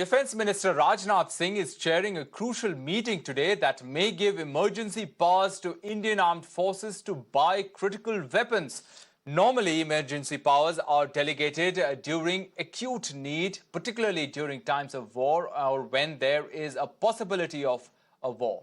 Defense Minister Rajnath Singh is chairing a crucial meeting today that may give emergency powers to Indian armed forces to buy critical weapons. Normally, emergency powers are delegated during acute need, particularly during times of war or when there is a possibility of a war.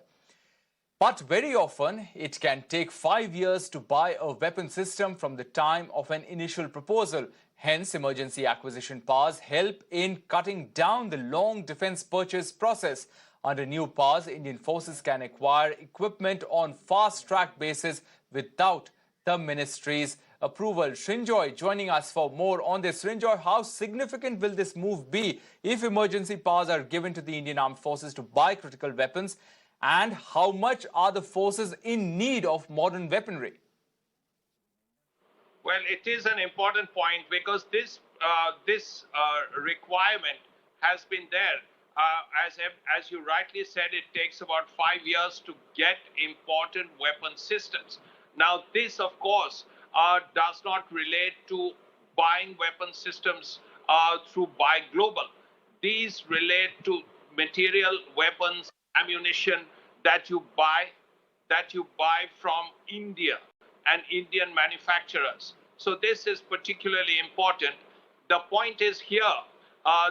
But very often, it can take 5 years to buy a weapon system from the time of an initial proposal. Hence, emergency acquisition powers help in cutting down the long defense purchase process. Under new powers, Indian forces can acquire equipment on fast-track basis without the ministry's approval. Srinjoy joining us for more on this. Srinjoy, how significant will this move be if emergency powers are given to the Indian armed forces to buy critical weapons? And how much are the forces in need of modern weaponry? Well, it is an important point because this requirement has been there. As you rightly said, it takes about 5 years to get important weapon systems. Now, this, of course, does not relate to buying weapon systems through Buy Global. These relate to material, weapons, ammunition that you buy from India and Indian manufacturers. So this is particularly important. The point is here,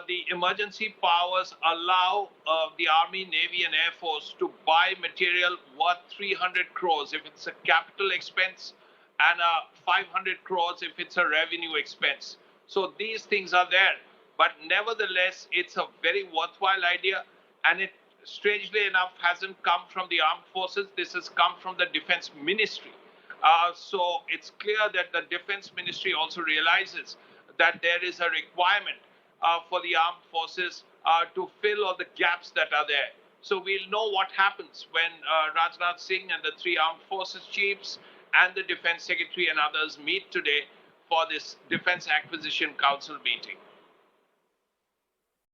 the emergency powers allow the Army, Navy and Air Force to buy material worth 300 crores if it's a capital expense and 500 crores if it's a revenue expense. So these things are there. But nevertheless, it's a very worthwhile idea, and it, strangely enough, hasn't come from the armed forces. This has come from the Defense Ministry. So it's clear that the Defense Ministry also realizes that there is a requirement for the armed forces to fill all the gaps that are there. So we'll know what happens when Rajnath Singh and the three armed forces chiefs and the Defense Secretary and others meet today for this Defense Acquisition Council meeting.